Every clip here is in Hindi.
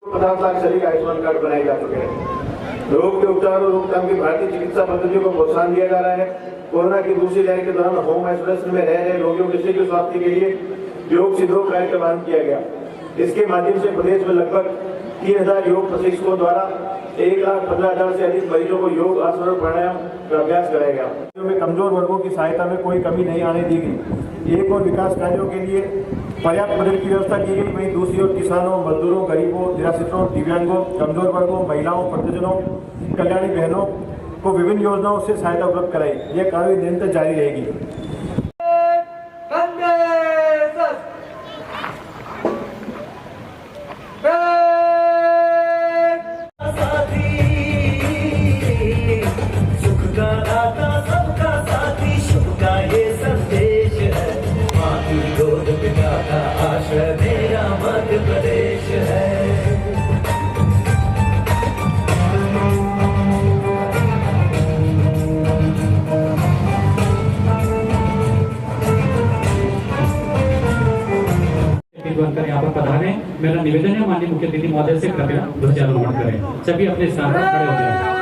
50 लाख शरीर आयुष्मान कार्ड बनाए जा चुके हैं। रोग के उपचार और रोकथाम की भारतीय चिकित्सा पद्धतियों को प्रोत्साहन दिया जा रहा है। कोरोना की दूसरी लहर के दौरान होम आइसोलेशन में रह रहे रोगियों के शीघ्र स्वास्थ्य के लिए योग सिद्धोग कार्यक्रम आरंभ किया गया। इसके माध्यम से प्रदेश में लगभग 3000 योग प्रशिक्षकों द्वारा 1,15,000 से अधिक मरीजों को योग, आसन और प्राणायाम का अभ्यास कराया गया। में कमजोर वर्गों की सहायता में कोई कमी नहीं आने दी गई। एक और विकास कार्यों के लिए पर्याप्त बजट की व्यवस्था की गई, वहीं दूसरी ओर किसानों, मजदूरों, गरीबों, निराश्रितों, दिव्यांगों, कमजोर वर्गों, महिलाओं, वृद्धजनों, कल्याणी बहनों को विभिन्न योजनाओं से सहायता उपलब्ध कराई। यह कार्य निरंतर जारी रहेगी। मेरा मध्य प्रदेश है। यहाँ पर पधारे। मेरा निवेदन है माननीय मुख्य अतिथि महोदय से कृपया ध्वजारोहण करें। सभी अपने स्थान पर खड़े हो जाएं।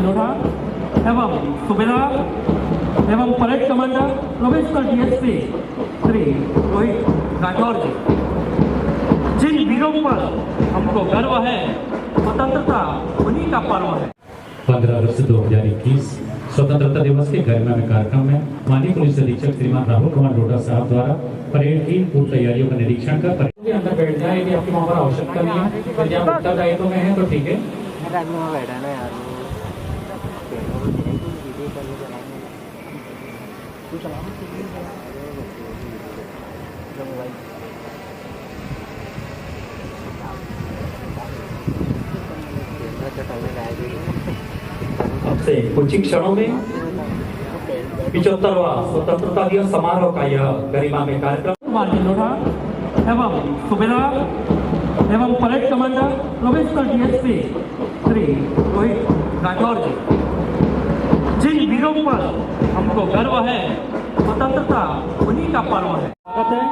लोढ़ा एवं सूबेदार एवं parade commander provincial DSP Shri Rohit Rathore ji, जिन वीरों पर हमको गर्व है, स्वतंत्रता उन्हीं का पर्व है। 15 अगस्त 2021 स्वतंत्रता दिवस के गरिमा में कार्यक्रम में माननीय पुलिस अधीक्षक श्रीमान राहुल कुमार लोढ़ा साहब द्वारा परेड की पूर्व तैयारियों का निरीक्षण कर परेड के अंदर बैठ जाए। यदि आपकी वहाँ पर आवश्यकता नहीं है, यदि आप उत्तरदायित्व में है तो ठीक है। अब से कुछ ही क्षणों में 75वां स्वतंत्रता दिवस समारोह का यह गरिमा में कार्यक्रम माननीय लोढ़ा एवं सूबेदार एवं parade commander provincial DSP Shri Rohit Rathore ji, जिन वीरों पर हमको गर्व है, स्वतंत्रता उन्हीं का पर्व है। स्वागत है।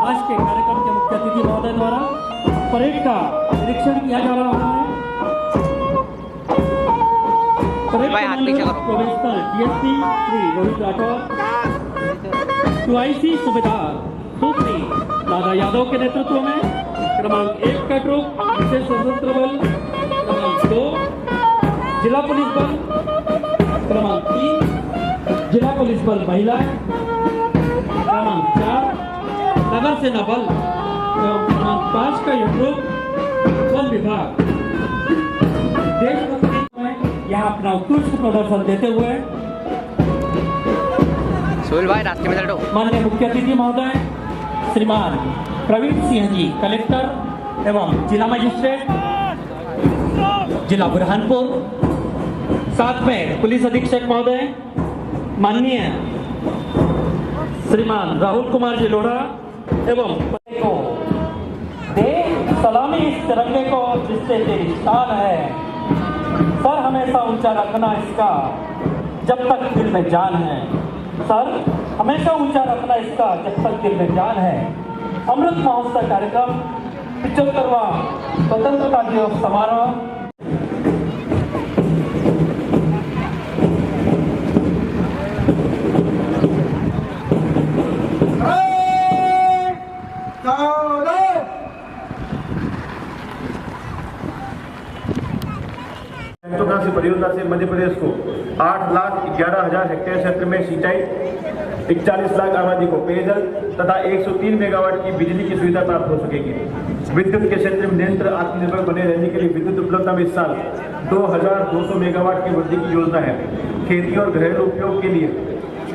आज के कार्यक्रम के मुख्य अतिथि महोदय द्वारा परेड का निरीक्षण किया जा रहा है। Parade commander provincial DSP Shri Rohit Rathore, QIC सूबेदार सुश्री दादा यादव के नेतृत्व में क्रमांक 1 का ट्रुप विशेष सशस्त्र बल, क्रमांक 2 जिला पुलिस बल, क्रमांक 3 जिला पुलिस बल महिलाएं, क्रमांक 4 नगर सेना बल एवं क्रमांक 5 का यह ग्रुप वन विभाग देशभक्ति में यहाँ अपना उत्कृष्ट प्रदर्शन देते हुए माननीय मुख्य अतिथि महोदय श्रीमान प्रवीण सिंह जी, कलेक्टर एवं जिला मजिस्ट्रेट जिला बुरहानपुर, साथ में पुलिस अधीक्षक महोदय माननीय श्रीमान राहुल कुमार जी लोढ़ा एवं को दे सलामी इस तिरंगे को जिससे तेरी शान है, सर हमेशा ऊंचा रखना इसका जब तक दिल में जान है, सर हमेशा ऊंचा रखना इसका जब तक दिल में जान है। अमृत महोत्सव कार्यक्रम 75वां स्वतंत्रता दिवस समारोह महत्वाकांक्षी परियोजना से मध्य प्रदेश को 8,11,000 हेक्टेयर क्षेत्र में सिंचाई, 41 लाख आबादी को पेयजल तथा 103 मेगावाट की बिजली की सुविधा प्राप्त हो सकेगी। विद्युत के क्षेत्र में निरंतर आत्मनिर्भर बने रहने के लिए विद्युत उपलब्धता में इस साल 2,200 मेगावाट की वृद्धि की योजना है। खेती और घरेलू उपयोग के लिए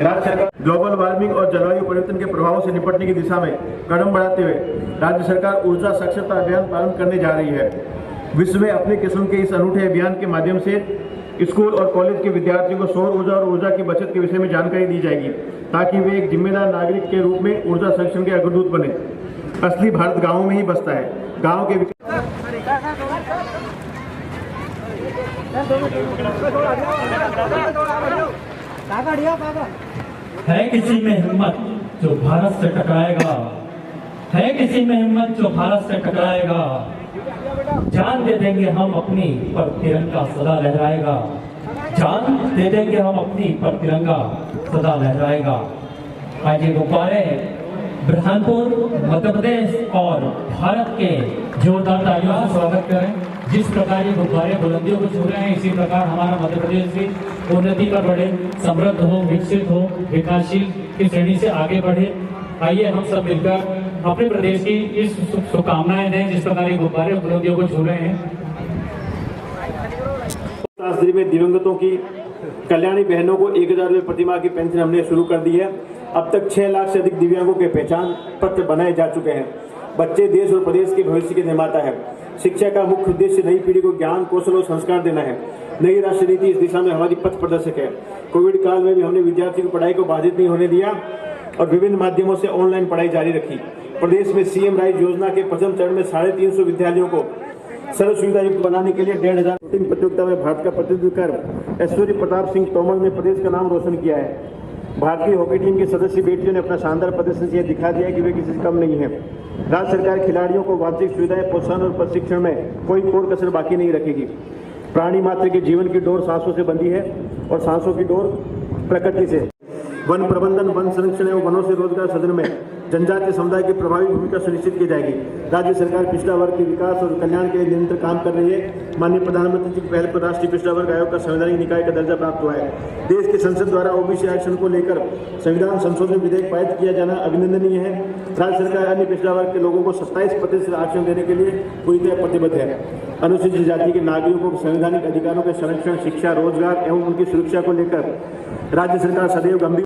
राज्य सरकार ग्लोबल वार्मिंग और जलवायु परिवर्तन के प्रभावों से निपटने की दिशा में कदम बढ़ाते हुए राज्य सरकार ऊर्जा साक्षरता अभियान पालन करने जा रही है। विश्व में अपने किस्म के इस अनूठे अभियान के माध्यम से स्कूल और कॉलेज के विद्यार्थियों को सौर ऊर्जा और ऊर्जा की बचत के विषय में जानकारी दी जाएगी, ताकि वे एक जिम्मेदार नागरिक के रूप में ऊर्जा संरक्षण के अग्रदूत बने। असली भारत गाँवों में ही बसता है। गाँव के है किसी में हिम्मत जो भारत से टकराएगा, है किसी में हिम्मत जो भारत से टकराएगा, जान दे देंगे हम अपनी पर तिरंगा सदा लहराएगा, जान दे देंगे हम अपनी पर तिरंगा सदा लहराएगा। आज ये गुब्बारे बुरहानपुर, मध्य प्रदेश और भारत के जोरदार तालियों से स्वागत करें। जिस प्रकार ये गुब्बारे बुलंदियों को छू रहे हैं, इसी प्रकार हमारा मध्य प्रदेश भी उन्नति पर बढ़े, समृद्ध हो, विकसित हो, विकासशील की श्रेणी से आगे बढ़े। आइए हम सब मिलकर अपने प्रदेश की इस शुभकामनाएं दें, जिस प्रकार ये गुब्बारे बुलंदियों को छू रहे हैं। शास्त्री में दिवंगतों की कल्याणी बहनों को 1,000 रुपये प्रतिमाह की पेंशन हमने शुरू कर दी है। अब तक 6 लाख से अधिक दिव्यांगों के पहचान पत्र बनाए जा चुके हैं। बच्चे देश और प्रदेश के भविष्य के निर्माता है। शिक्षा का मुख्य उद्देश्य नई पीढ़ी को ज्ञान, कौशल और संस्कार देना है। नई राष्ट्र नीति इस दिशा में हमारी पथ प्रदर्शक है। कोविड काल में भी हमने विद्यार्थियों की पढ़ाई को बाधित नहीं होने दिया और विभिन्न माध्यमों से ऑनलाइन पढ़ाई जारी रखी। प्रदेश में सीएम राइज योजना के प्रथम चरण में 350 विद्यालयों को सर्व सुविधा युक्त बनाने के लिए 1,500 शूटिंग प्रतियोगिता में भारत का प्रतिनिधित्व कर ऐश्वर्य प्रताप सिंह तोमर ने प्रदेश का नाम रोशन किया है। भारतीय हॉकी टीम की सदस्य बेटियों ने अपना शानदार प्रदर्शन से दिखा दिया कि वे किसी से कम नहीं है। राज्य सरकार खिलाड़ियों को वार्षिक सुविधाएं, प्रोत्साहन और प्रशिक्षण में कोई कोर कसर बाकी नहीं रखेगी। प्राणी मात्र के जीवन की डोर सांसों से बंधी है और सांसों की डोर प्रकृति से। वन प्रबंधन, वन संरक्षण एवं वनों से रोजगार सृजन में जनजातीय समुदाय की प्रभावी भूमिका सुनिश्चित की जाएगी। राज्य सरकार पिछड़ा वर्ग के विकास और कल्याण के लिए निरंतर काम कर रही है। माननीय प्रधानमंत्री जी की पहल पर राष्ट्रीय पिछड़ा वर्ग आयोग का संवैधानिक निकाय का दर्जा प्राप्त हुआ है। देश की संसद द्वारा ओबीसी आरक्षण को लेकर संविधान संशोधन विधेयक पारित किया जाना अभिनंदनीय है। राज्य सरकार अन्य पिछड़ा वर्ग के लोगों को 27% आरक्षण देने के लिए पूरी तरह प्रतिबद्ध है। अनुसूचित जाति के नागरिकों को संवैधानिक अधिकारों के संरक्षण, शिक्षा, रोजगार एवं उनकी सुरक्षा को लेकर राज्य सरकार सदैव गंभीर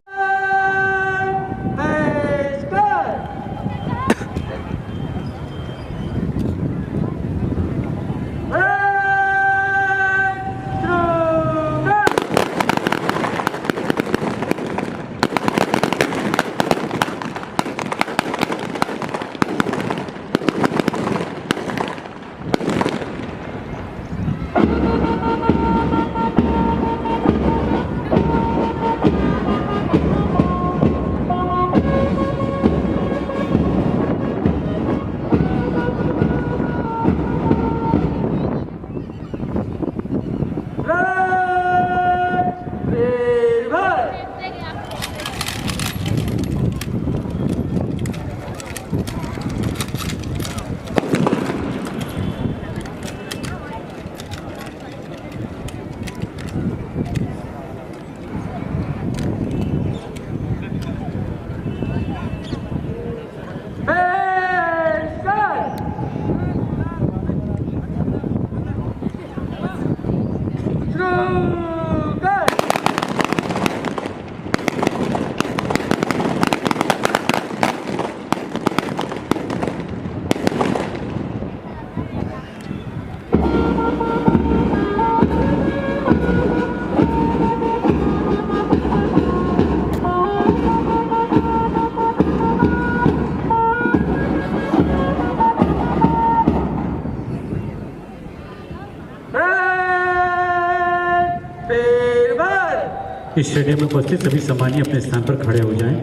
इस स्टेडियम में उपस्थित सभी सम्मानीय अपने स्थान पर खड़े हो जाएं।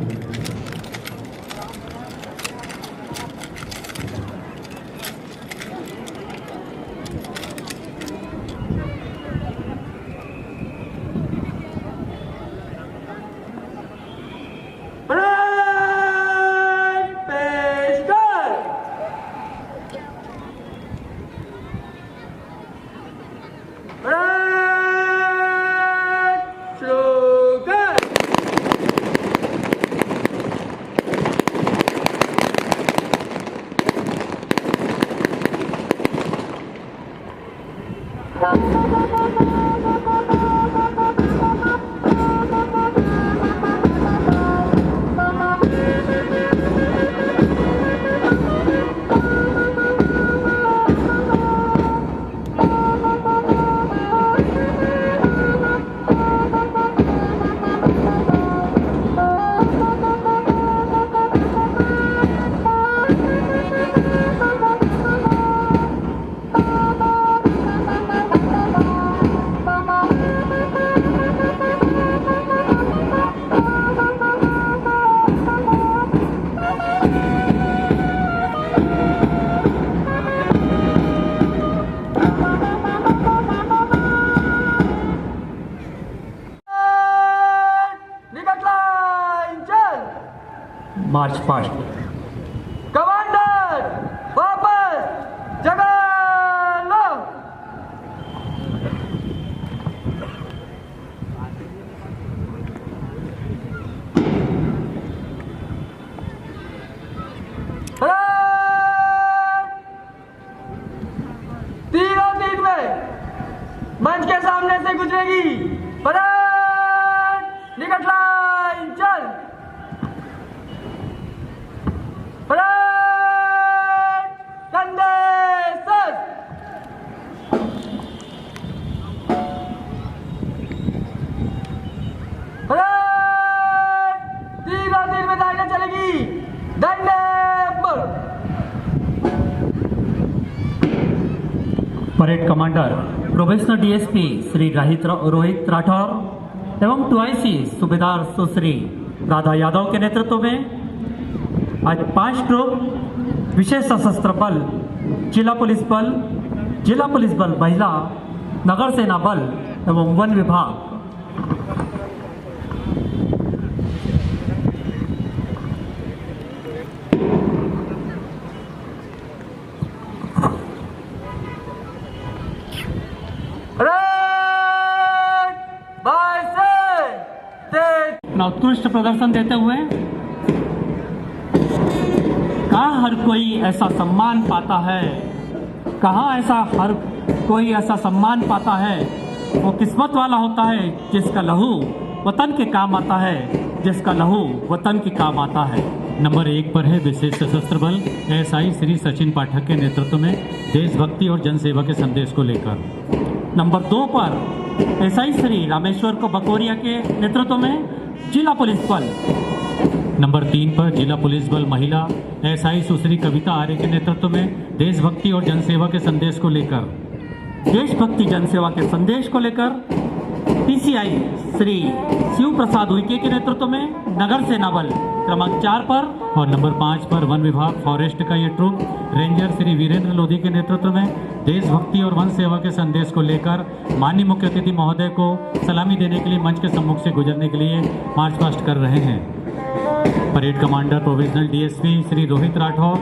चलेगी। परेड निकट लाइन चल। परेड कंधे सर। परेड तीनों तीर में दाएं चलेगी। डंडे पर। Parade commander probationer DSP Shri Rohit Rathore एवं 2IC सूबेदार सुश्री राधा यादव के नेतृत्व में आज 5 ग्रुप विशेष सशस्त्र बल, जिला पुलिस बल महिला, नगर सेना बल एवं वन विभाग उत्कृष्ट प्रदर्शन देते हुए कहाँ हर कोई ऐसा सम्मान पाता है, हर कोई ऐसा सम्मान पाता है, वो किस्मत वाला होता है जिसका लहू वतन के काम आता है, जिसका लहू वतन के काम आता है। नंबर 1 पर है विशेष सशस्त्र बल SI श्री सचिन पाठक के नेतृत्व में देशभक्ति और जनसेवा के संदेश को लेकर। नंबर 2 पर SI श्री रामेश्वर को बकोरिया के नेतृत्व में जिला पुलिस बल। नंबर 3 पर जिला पुलिस बल महिला SI सुश्री कविता आर्य के नेतृत्व में देशभक्ति और जनसेवा के संदेश को लेकर। देशभक्ति जनसेवा के संदेश को लेकर PCI श्री शिव प्रसाद उइके के नेतृत्व में नगर सेना बल क्रमांक 4 पर। और नंबर 5 पर वन विभाग फॉरेस्ट का ये ट्रुप रेंजर श्री वीरेंद्र लोधी के नेतृत्व में देशभक्ति और वन सेवा के संदेश को लेकर माननीय मुख्य अतिथि महोदय को सलामी देने के लिए मंच के सम्मुख से गुजरने के लिए मार्च पास्ट कर रहे हैं। Parade commander provisional DSP Shri Rohit Rathore,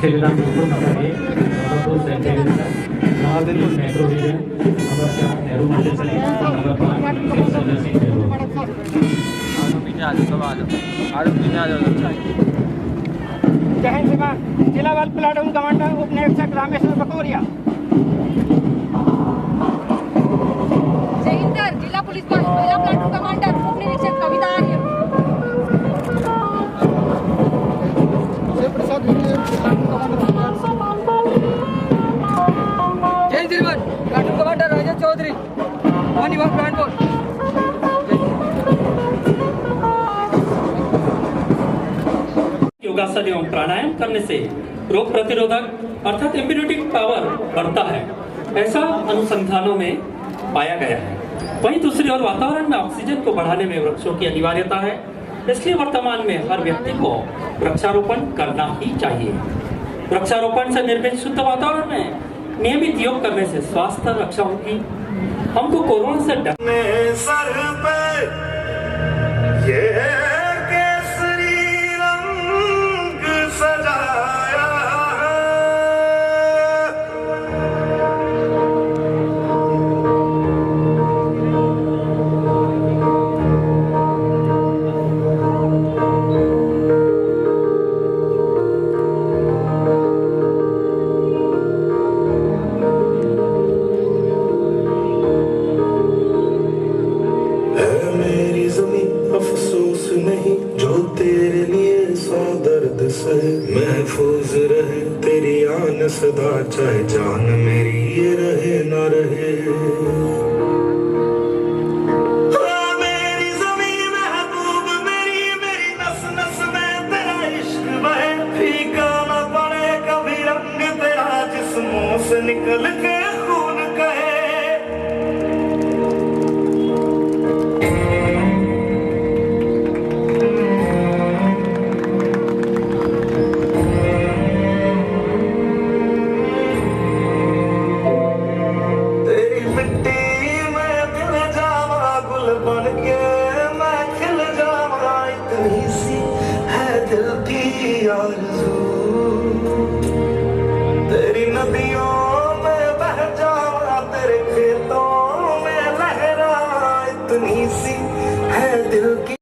Shrirampur number 1, number 2 Saint Eliza, number 3 metro vision, number 4 Nehru Mandal number 5 Shri Sanjay Singh Nehru. जय हिंद सेवा जिला बल प्लाटून कमांडर उप निरीक्षक रामेश्वर बकोरिया। जय हिंद सर जिला पुलिस बल महिला प्लाटून कमांडर उप निरीक्षक कविता आर्य। जय श्रीमान प्लाटून कमांडर राजेश चौधरी वन विभाग कानपुर। योगासन एवं प्राणायाम करने से रोग प्रतिरोधक अर्थात इम्यूनिटी पावर बढ़ता है, ऐसा अनुसंधानों में पाया गया है। वहीं दूसरी ओर वातावरण में ऑक्सीजन को बढ़ाने में वृक्षों की अनिवार्यता है, इसलिए वर्तमान में हर व्यक्ति को वृक्षारोपण करना ही चाहिए। वृक्षारोपण से निर्मित शुद्ध वातावरण में नियमित योग करने से स्वास्थ्य रक्षा होगी। हमको कोरोना से डरने सर पे ये केसरी रंग सजाया है। जिसके खून कहे तेरी मिट्टी में दिल जावा गुल बन के मैं खिल जावा इतनी सी है दिल की आरज़ू तेरी नदियों में बह जावा तेरे खेतों में लहरा इतनी सी है दिल की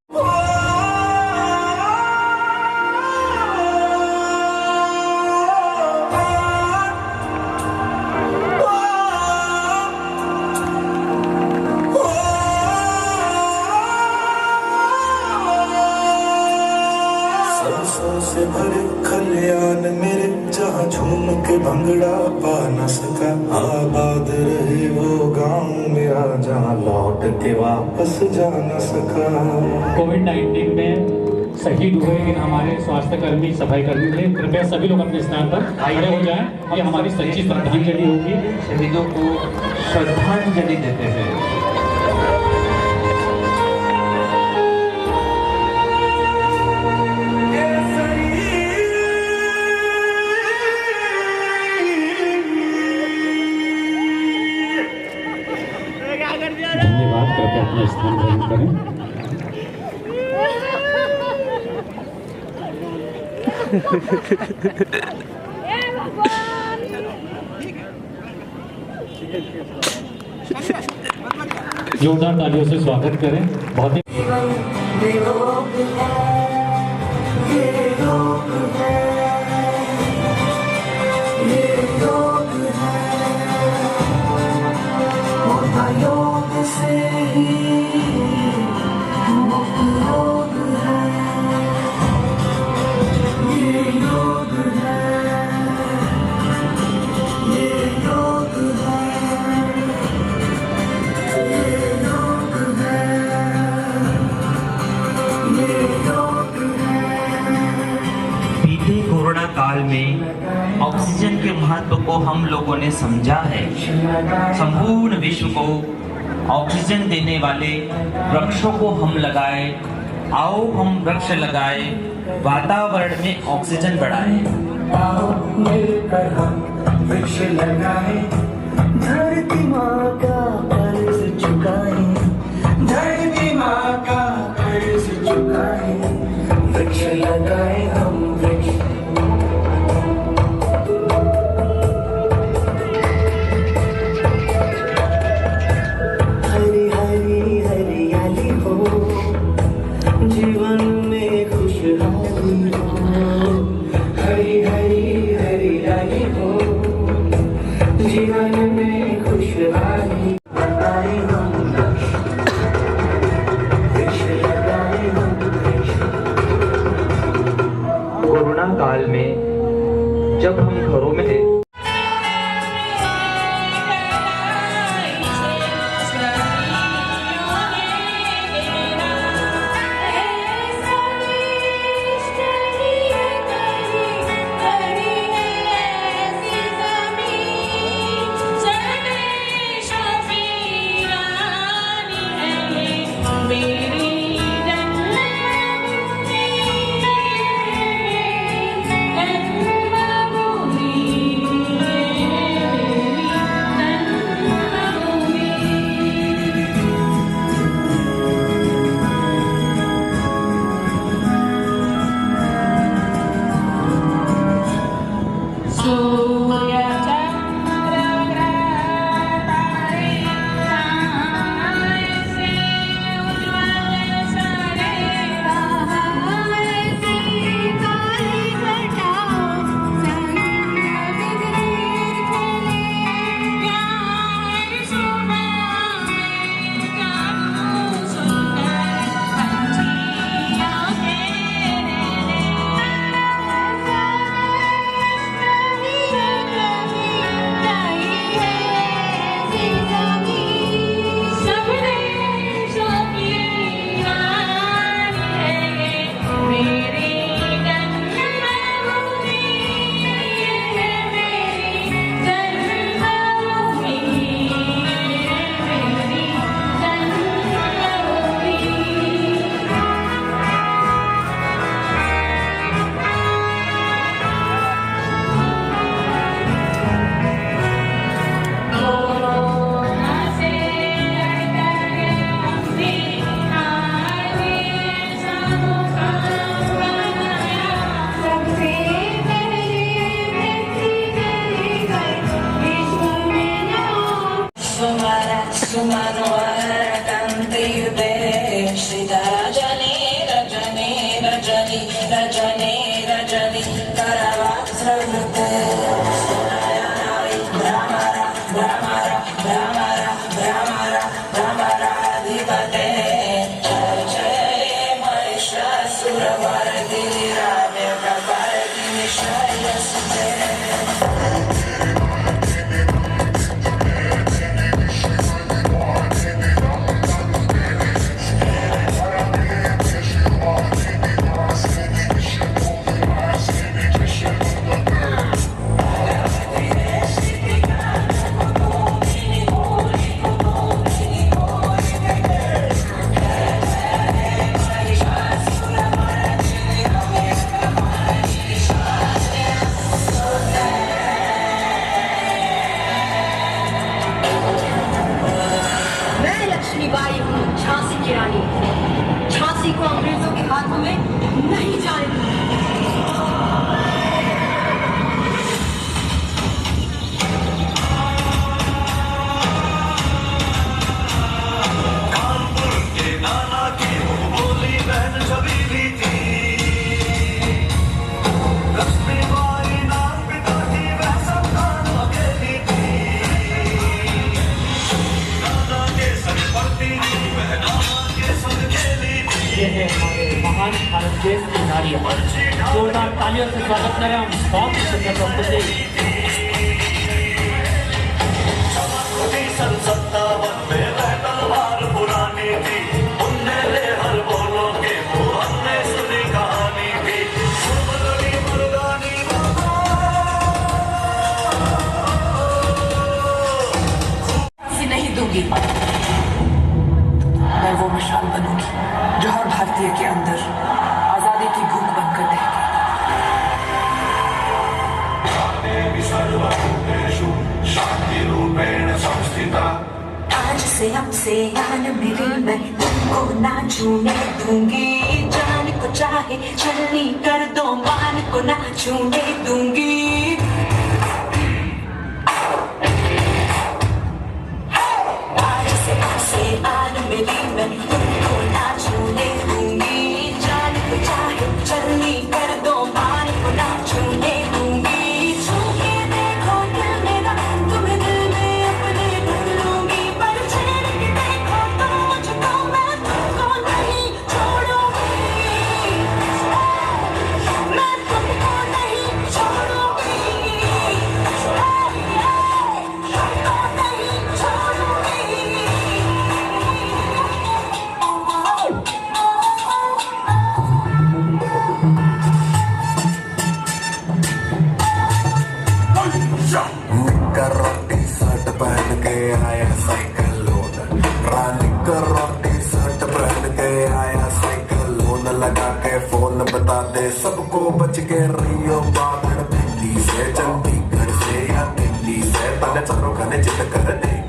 सरसों से भरे खलियान मेरे जहाँ झूम के भंगड़ा पा न सका आबाद रहे वो गाँव मेरा जहाँ लौट के वापस जा न सका कोविड-19 में शहीद हुए इन हमारे स्वास्थ्य कर्मी, सफाई कर्मी थे। कृपया सभी लोग अपने स्थान पर खड़े हो जाएं। ये हमारी सच्ची श्रद्धांजलि होगी। शहीदों को श्रद्धांजलि देते हैं। धन्यवाद। कृपया अपना स्थान ग्रहण करें। जोरदार तालियों से स्वागत करें। बहुत ही बीते कोरोना काल में ऑक्सीजन के महत्व को हम लोगों ने समझा है। संपूर्ण विश्व को ऑक्सीजन देने वाले वृक्षों को हम लगाए। आओ हम वृक्ष लगाए, वातावरण में ऑक्सीजन बढ़ाए। आओ मिलकर हम वृक्ष लगाए, धरती माँ का कर्ज चुकाए, धरती माँ का कर्ज चुकाए, वृक्ष लगाए हम वृक्ष। हरी हरी हरियाली हो, जीवन में खुशहाली हो। हरी हरी हरियाली हो, जीवन में खुशहाली। लगाए हम वृक्ष, वृक्ष लगाए हम वृक्ष। कोरोना काल में जब हम घरों में थे, Shall झांसी को अंग्रेजों के हाथों में नहीं जाने दूंगी। कानपुर के नाना की बोली बहन छबीली थी, लक्ष्मीबाई नाम पिता की वह संतान अकेली थी। नाना के संग पढ़ती थी वह नाना के संग खेली थी। ये है हमारे महान भारत देश की नारियां। जोरदार तालियों से स्वागत करें हम बहुत ही सुंदर प्रस्तुति। सन 57 में वह तलवार पुरानी थी, उनने ले हर बोलों के वो हमने सुनी कहानी थी। मुरली मुरगानी नहीं दूंगी। मैं वो मिसाल बनूंगी जो हर भारतीय के अंदर आजादी की भूख बनकर रहेगी। शांति रूपेण संस्थिता। आज से हमसे आन मेरी मैं तुमको ना छूने दूंगी। जान को चाहे छलनी कर दो मान को ना छूने दूंगी। आज से हमसे आन मेरी मैं तुमको ना छूने दूंगी। जान को चाहे छलनी कर दो मान को ना छूने दूंगी। छू के देखो दिल मेरा तुम्हें दिल में अपने ढूंढ लूंगी। पर छेड़ के देखो तो मुझको मैं तुमको नहीं छोड़ूंगी। मैं तुमको नहीं छोड़ूंगी। तुमको नहीं छोड़ूंगी। निक्कर रोटी शर्ट पहन के आया साइकिल लोन। निक्कर रोटी शर्ट पहन के आया साइकिल लोन। लगा के फोन बता दे सबको बच के रहियो बागड़। दिल्ली से चंडीगढ़ से या दिल्ली से तने चारों खाने जिद कर देगी।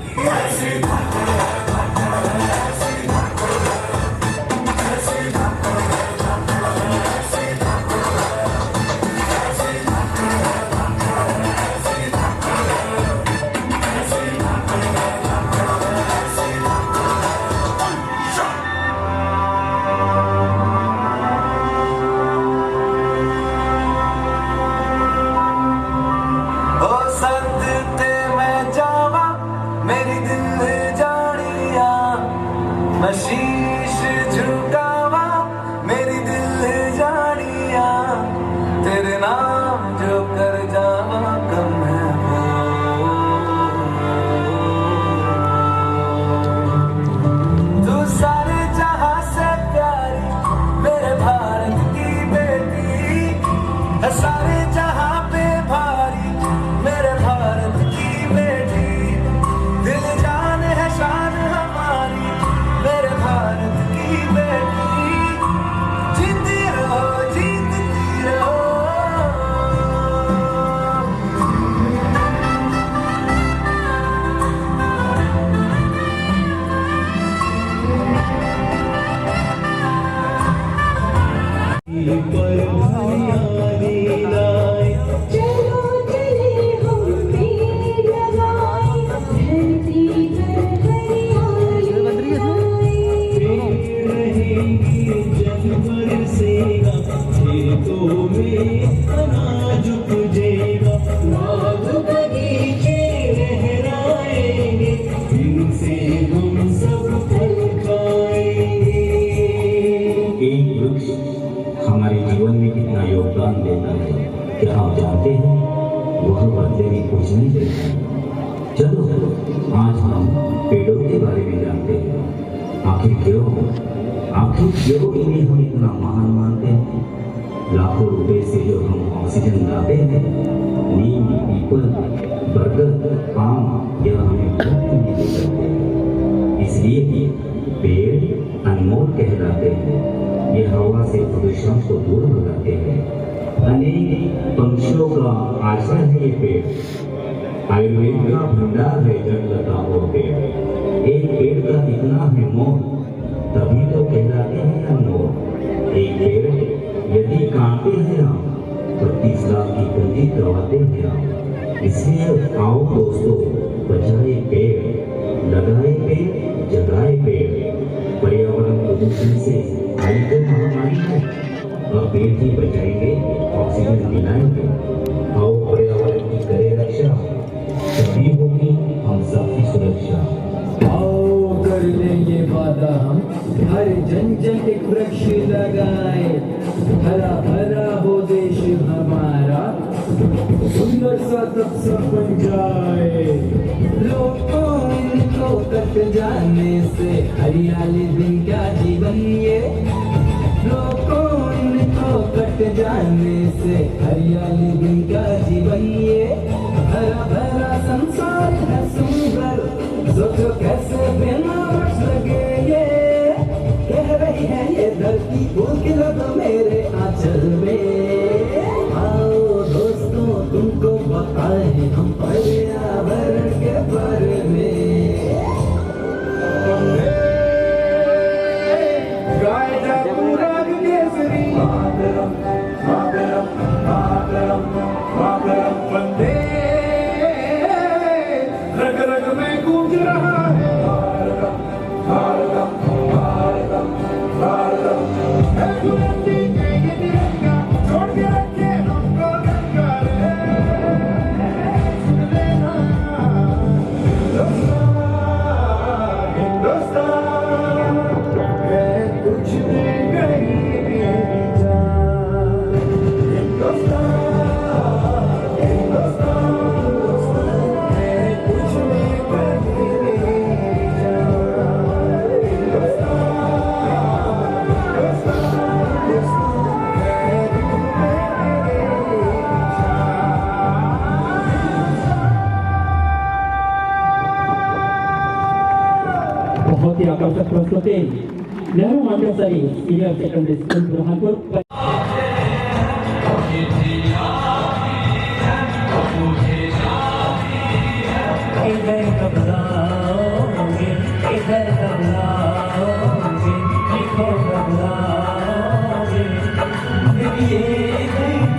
शीश झुकावा मेरी दिल जानिया। तेरे नाम जो कर जावा कम है वो। तू सारे जहां से प्यारी मेरे भारत की बेटी है। सारे जहां पे भारी मेरे भारत की बेटी। दिल जान है शान हमारी मेरे भारत आज हम पेड़ों के बारे में जानते हैं। आखिर क्यों इन्हें हम इतना महान मानते हैं? लाखों रुपए से जो हम ऑक्सीजन लाते हैं, नीम, पीपल, बरगद, आम, यह हमें मुफ्त में देते हैं। इसलिए ही पेड़ अनमोल कहलाते हैं। ये हवा से प्रदूषण को दूर भगाते हैं। अनेक पंछियों का आश्रय है ये पेड़। आयुर्वेद का भंडार है जड़ लता और पेड़। एक पेड़ का इतना है मोह, तभी तो कहलाते हैं अनमोल। एक पेड़ यदि काटते हैं हम, 32 लाख की पूंजी करवाते हैं हम। इसलिए आओ दोस्तों, बचाए पेड़, लगाए पेड़, जगाए पेड़। पर्यावरण प्रदूषण से आई तो महामारी है, अब पेड़ ही बचाएंगे, ऑक्सीजन मिलाएंगे। आओ पर्यावरण की करें रक्षा, तभी होगी हम सबकी सुरक्षा। आओ कर लेंगे वादा हम, हर जन जन एक वृक्ष लगाए। हरा भरा हो देश हमारा, सुंदर सा तब सब बन जाए। लोगों इनको कट जाने से हरियाली दिन क्या जीवन ये। लोगों इनको कट जाने से हरियाली दिन का जीवन ये। हरा भरा संसार है सुंदर, सोचो कैसे बिना वृक्ष लगे ये। कह रही है ये धरती फूल खिला दो मेरे आंचल में। आओ दोस्तों तुमको बताएं हम पर्यावरण के बारे में। गाय जागो राग केसरी, मातरम मातरम मातरम मातरम वंदे। रग रग में गूंज रहा है भारतम भारतम भारतम भारतम। है बुलंदी के ये तिरंगा, छोड़ के रखे हमको गंगा रे। सुन लेना हिंदुस्तान, हिंदुस्तान है कुछ भी कहीं मेरी जान। हिंदुस्तान, हिंदुस्तान है कुछ भी कहीं मेरी जान। हिंदुस्तान, हिंदुस्तान है मेरी जान। बहुत ही आकर्षक प्रस्तुति Nehru Montessori senior secondary school Burhanpur. इधर कब आओगे, इधर कब आओगे, लिखो कब आओगे। ये दिन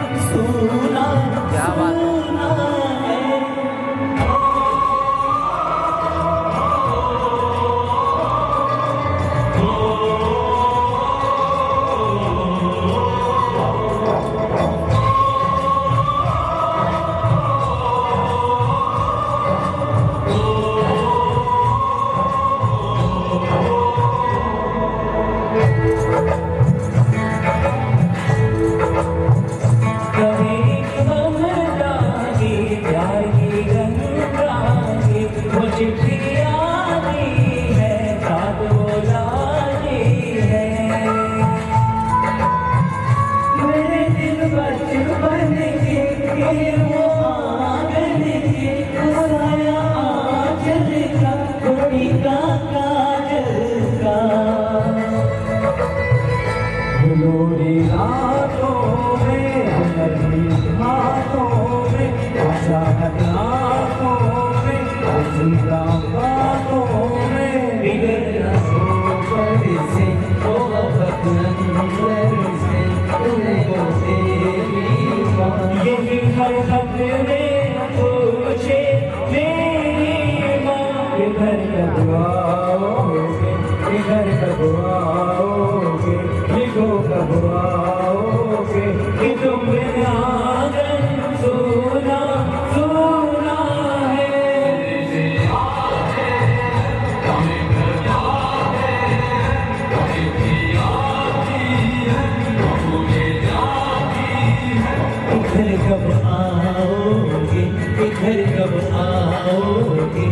सुना सुना है। इधर कब आओगे, इधर कब आओगे,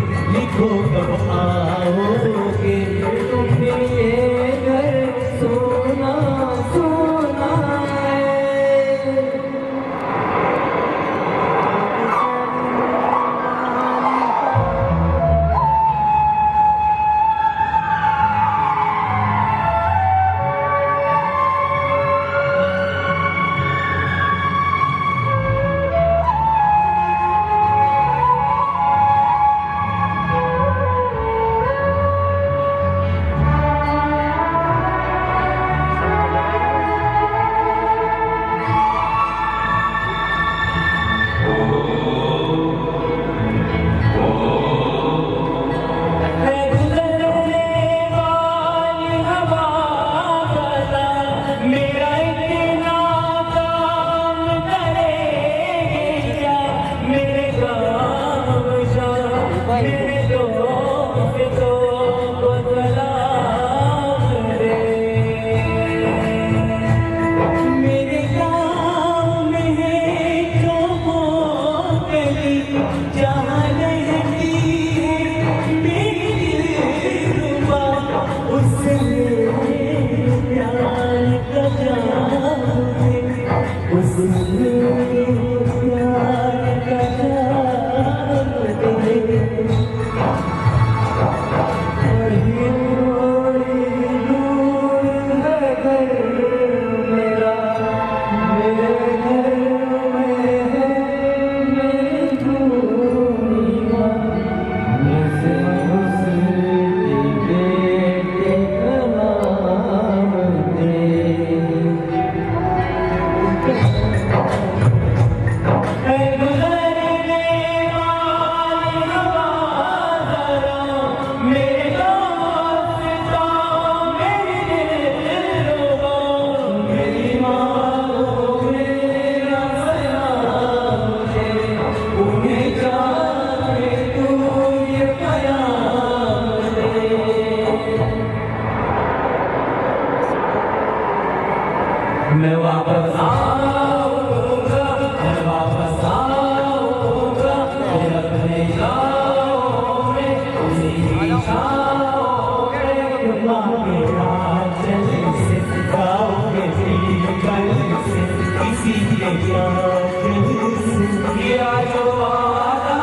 मैं वापस आऊंगा, मैं वापस आऊंगा, फिर अपने गाँव में उसी की छाँव में माँ के आँचल से गाँव के जीवन से किसी के आँचल से किया जो वादा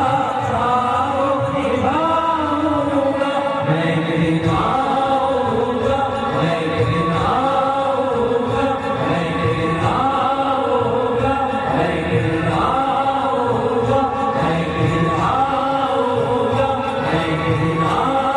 था वो निभाऊंगा, मैं निभाऊंगा, मैं निभाऊंगा, मैं निभाऊंगा, मैं निभाऊंगा, मैं निभाऊंगा, मैं निभाऊंगा।